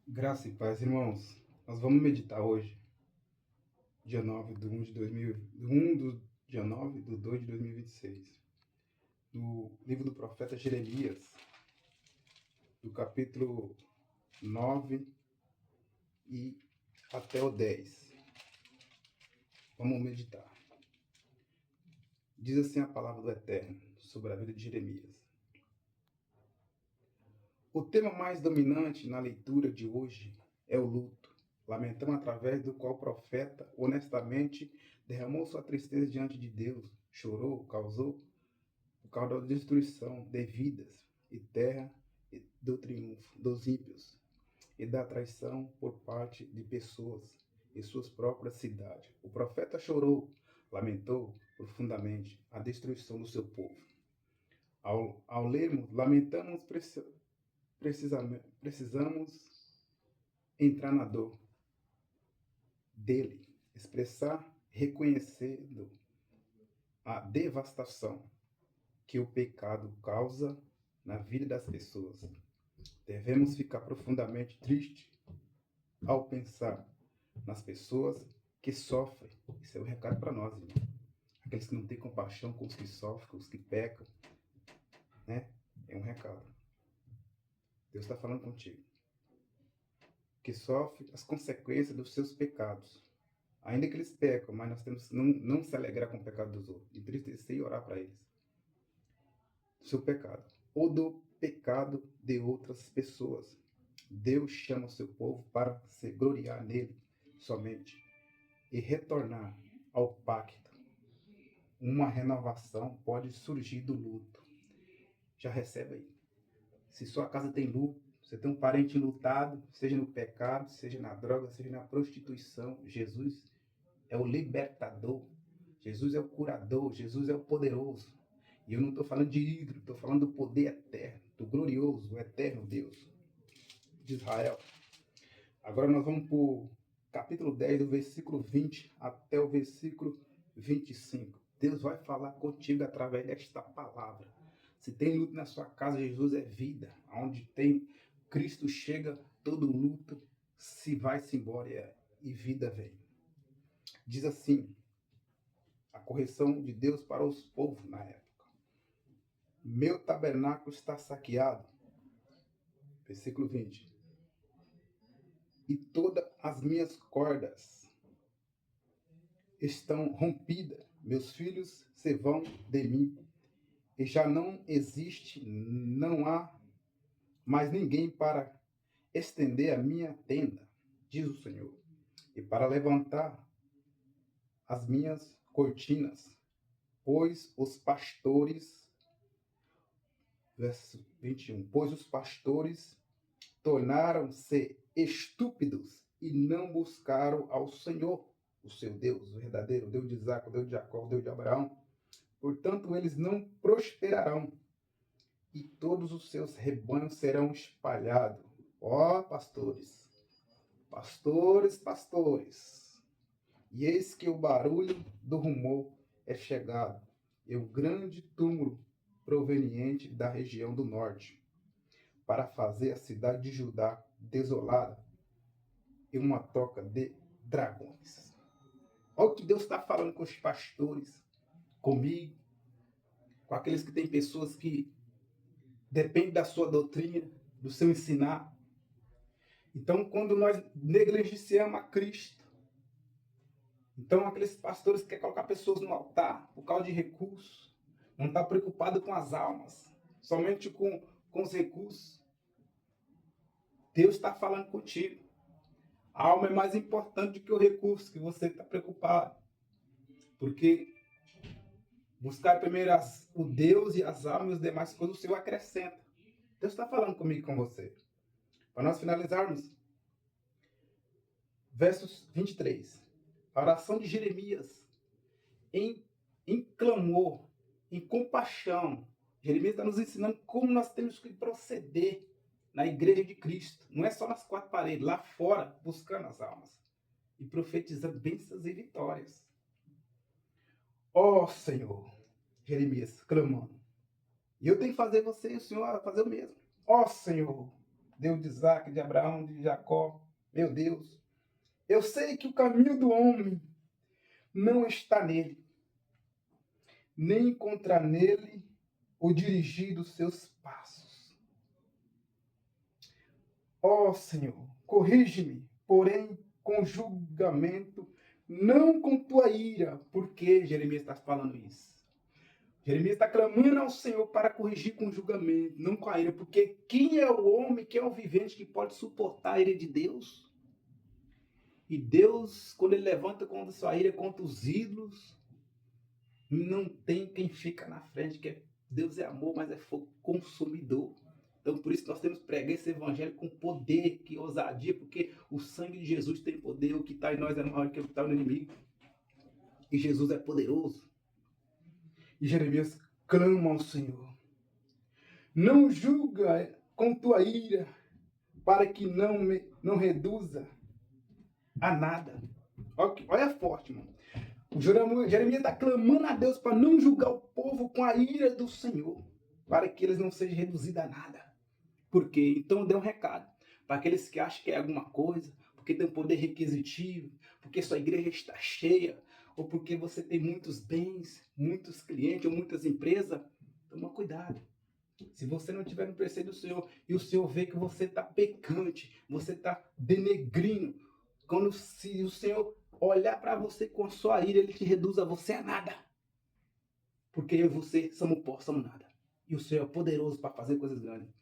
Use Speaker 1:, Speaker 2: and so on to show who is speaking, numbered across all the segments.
Speaker 1: Graça e paz, irmãos. Nós vamos meditar hoje, dia 9 do 1 de 2000, do 1 do dia 9 do 2 de 2026, no livro do profeta Jeremias, do capítulo 9 e até o 10. Vamos meditar. Diz assim a palavra do Eterno sobre a vida de Jeremias. O tema mais dominante na leitura de hoje é o luto, lamentando através do qual o profeta honestamente derramou sua tristeza diante de Deus, chorou, causou por causa da destruição de vidas e terra e do triunfo dos ímpios e da traição por parte de pessoas em suas próprias cidades. O profeta chorou, lamentou profundamente a destruição do seu povo. Ao lermos, lamentamos precisamos entrar na dor dele, expressar reconhecendo a devastação que o pecado causa na vida das pessoas. Devemos ficar profundamente tristes ao pensar nas pessoas que sofrem. Isso é um recado para nós, irmão. Aqueles que não têm compaixão com os que sofrem, com os que pecam, né? É um recado. Deus está falando contigo. Que sofre as consequências dos seus pecados. Ainda que eles pecam, mas nós temos que não se alegrar com o pecado dos outros, entristecer e orar para eles. Do seu pecado. Ou do pecado de outras pessoas. Deus chama o seu povo para se gloriar nele somente e retornar ao pacto. Uma renovação pode surgir do luto. Já recebe aí. Se sua casa tem luto, você tem um parente lutado, seja no pecado, seja na droga, seja na prostituição, Jesus é o libertador, Jesus é o curador, Jesus é o poderoso. E eu não estou falando de ídolo, estou falando do poder eterno, do glorioso, do eterno Deus de Israel. Agora nós vamos para o capítulo 10, do versículo 20 até o versículo 25. Deus vai falar contigo através desta palavra. Se tem luto na sua casa, Jesus é vida. Onde tem Cristo chega, todo luto se vai-se embora e vida vem. Diz assim, a correção de Deus para os povos na época. Meu tabernáculo está saqueado. Versículo 20. E todas as minhas cordas estão rompidas. Meus filhos se vão de mim. E já não existe, não há mais ninguém para estender a minha tenda, diz o Senhor, e para levantar as minhas cortinas, pois os pastores, verso 21, pois os pastores tornaram-se estúpidos e não buscaram ao Senhor, o seu Deus, o verdadeiro Deus de Isaac, o Deus de Jacó, o Deus de Abraão. Portanto, eles não prosperarão e todos os seus rebanhos serão espalhados. Ó pastores, pastores, pastores. E eis que o barulho do rumor é chegado, e o grande túmulo proveniente da região do norte, para fazer a cidade de Judá desolada e uma toca de dragões. Olha o que Deus está falando com os pastores, comigo, com aqueles que têm pessoas que dependem da sua doutrina, do seu ensinar. Então, quando nós negligenciamos a Cristo, então aqueles pastores que querem colocar pessoas no altar por causa de recursos, não está preocupado com as almas, somente com os recursos. Deus está falando contigo. A alma é mais importante do que o recurso que você está preocupado. Porque buscar primeiro o Deus e as almas e as demais coisas, o Senhor acrescenta. Deus está falando comigo e com você. Para nós finalizarmos, versos 23. A oração de Jeremias em clamor, em compaixão. Jeremias está nos ensinando como nós temos que proceder na igreja de Cristo. Não é só nas quatro paredes, lá fora, buscando as almas. E profetizando bênçãos e vitórias. Ó Senhor, Jeremias clamando. E eu tenho que fazer você e o Senhor fazer o mesmo. Ó Senhor, Deus de Isaac, de Abraão, de Jacó. Meu Deus, eu sei que o caminho do homem não está nele, nem encontrar nele o dirigir dos seus passos. Ó Senhor, corrige-me, porém com julgamento, não com tua ira. Por que Jeremias está falando isso? Jeremias está clamando ao Senhor para corrigir com julgamento, não com a ira. Porque quem é o homem, quem é o vivente que pode suportar a ira de Deus? E Deus, quando ele levanta contra sua ira, contra os ídolos, não tem quem fica na frente, que Deus é amor, mas é fogo consumidor. Então, por isso nós temos que pregar esse evangelho com poder, que ousadia, porque o sangue de Jesus tem poder, o que está em nós é maior do que o que está no inimigo. E Jesus é poderoso. E Jeremias clama ao Senhor. Não julga com tua ira, para que não reduza a nada. Olha forte, mano. Jeremias está clamando a Deus para não julgar o povo com a ira do Senhor, para que eles não sejam reduzidos a nada. Por quê? Então deu um recado para aqueles que acham que é alguma coisa, porque tem um poder requisitivo, porque sua igreja está cheia, ou porque você tem muitos bens, muitos clientes ou muitas empresas. Toma cuidado. Se você não estiver no preceito do Senhor e o Senhor vê que você está pecante, você está denegrindo, se o Senhor olhar para você com a sua ira, ele te reduz a você a nada. Porque eu e você somos pó, somos nada. E o Senhor é poderoso para fazer coisas grandes.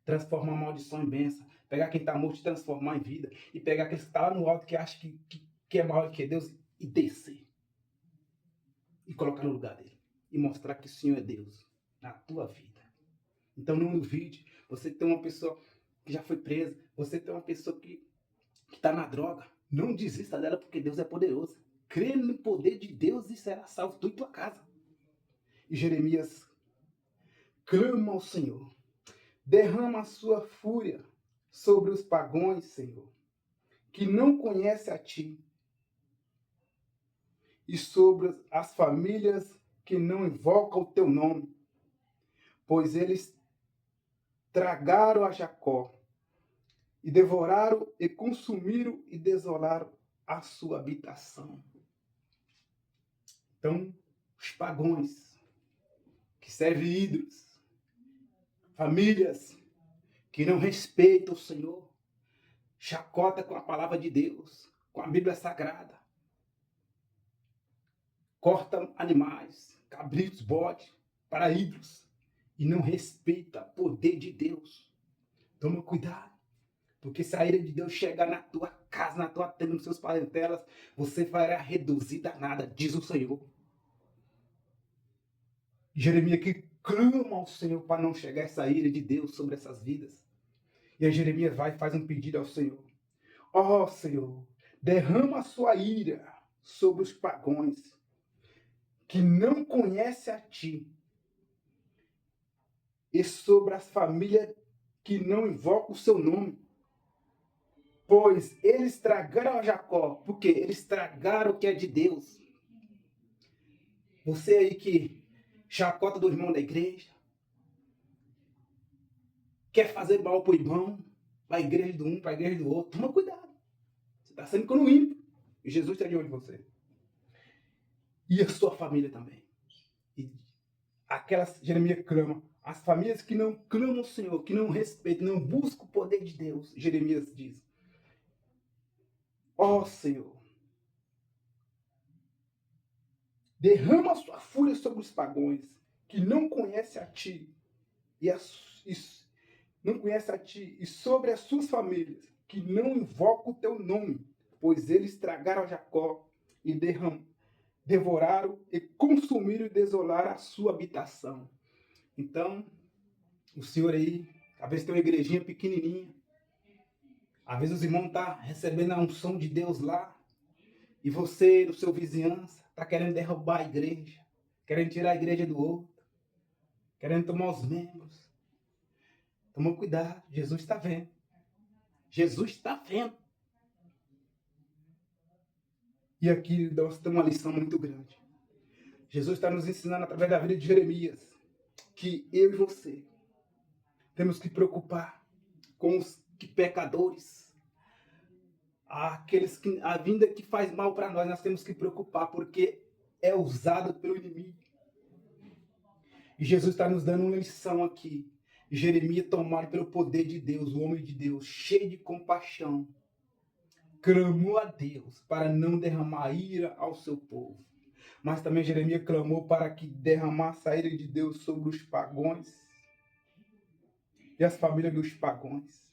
Speaker 1: Transformar maldição em bênção. Pegar quem está morto e transformar em vida. E pegar aqueles que estão lá no alto que acham que é maior que Deus e descer. E colocar no lugar dele. E mostrar que o Senhor é Deus na tua vida. Então não duvide. Você tem uma pessoa que já foi presa. Você tem uma pessoa que está na droga. Não desista dela porque Deus é poderoso. Crê no poder de Deus e será salvo tu e tua casa. E Jeremias clama ao Senhor. Derrama a sua fúria sobre os pagãos, Senhor, que não conhecem a ti, e sobre as famílias que não invocam o teu nome, pois eles tragaram a Jacó, e devoraram e consumiram e desolaram a sua habitação. Então, os pagãos que servem ídolos, famílias que não respeitam o Senhor, chacota com a palavra de Deus, com a Bíblia Sagrada, corta animais, cabritos, bodes, para ídolos, e não respeita o poder de Deus. Toma cuidado, porque se a ira de Deus chegar na tua casa, na tua tenda, nos seus parentelas, você vai reduzida a nada, diz o Senhor. Jeremias que clama ao Senhor para não chegar essa ira de Deus sobre essas vidas. E aí Jeremias vai e faz um pedido ao Senhor. Ó Senhor, derrama a sua ira sobre os pagãos que não conhecem a ti e sobre as famílias que não invocam o seu nome. Pois eles tragaram a Jacó, porque eles tragaram o que é de Deus. Você aí que chacota do irmão da igreja, quer fazer mal para o irmão, para a igreja do um, para a igreja do outro, toma cuidado. Você está sendo como ímpio. E Jesus está de olho em você. E a sua família também. E aquelas, Jeremias clama, as famílias que não clamam ao Senhor, que não respeitam, não buscam o poder de Deus, Jeremias diz, ó Senhor, derrama a sua fúria sobre os pagãos, que não conhecem a ti, não conhecem a ti, e sobre as suas famílias, que não invocam o teu nome, pois eles tragaram a Jacó e devoraram e consumiram e desolaram a sua habitação. Então, o Senhor aí, às vezes tem uma igrejinha pequenininha, às vezes os irmãos estão recebendo a unção de Deus lá, e você, no seu vizinhança, está querendo derrubar a igreja, querendo tirar a igreja do outro, querendo tomar os membros. Toma cuidado, Jesus está vendo. Jesus está vendo. E aqui nós temos uma lição muito grande. Jesus está nos ensinando através da vida de Jeremias que eu e você temos que preocupar com os pecadores. Aqueles que a vinda que faz mal para nós temos que preocupar, porque é usado pelo inimigo. E Jesus está nos dando uma lição aqui. Jeremias, tomado pelo poder de Deus, o homem de Deus, cheio de compaixão, clamou a Deus para não derramar ira ao seu povo. Mas também Jeremias clamou para que derramasse a ira de Deus sobre os pagãos e as famílias dos pagãos.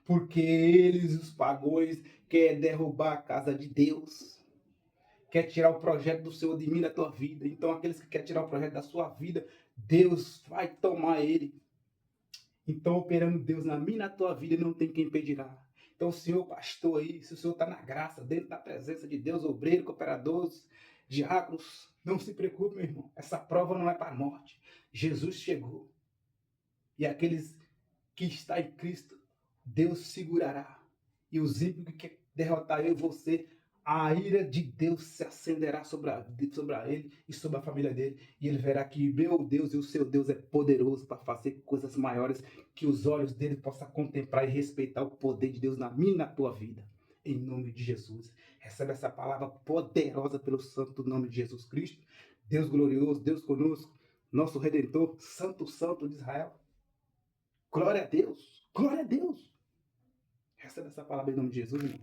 Speaker 1: Porque eles, os pagãos, querem derrubar a casa de Deus. Quer tirar o projeto do Senhor de mim da tua vida. Então, aqueles que querem tirar o projeto da sua vida, Deus vai tomar ele. Então, operando Deus na minha e na tua vida, não tem quem impedirá. Então, o Senhor pastor aí, se o Senhor está na graça, dentro da presença de Deus, obreiro, cooperadores, diáconos, não se preocupe, meu irmão. Essa prova não é para a morte. Jesus chegou. E aqueles que estão em Cristo, Deus segurará. E os ímpios que querem derrotar eu e você, a ira de Deus se acenderá sobre ele e sobre a família dele. E ele verá que meu Deus e o seu Deus é poderoso para fazer coisas maiores, que os olhos dele possam contemplar e respeitar o poder de Deus na minha e na tua vida. Em nome de Jesus. Recebe essa palavra poderosa pelo santo nome de Jesus Cristo. Deus glorioso, Deus conosco, nosso Redentor, Santo, Santo de Israel. Glória a Deus. Glória a Deus. Recebe essa palavra em nome de Jesus, irmão.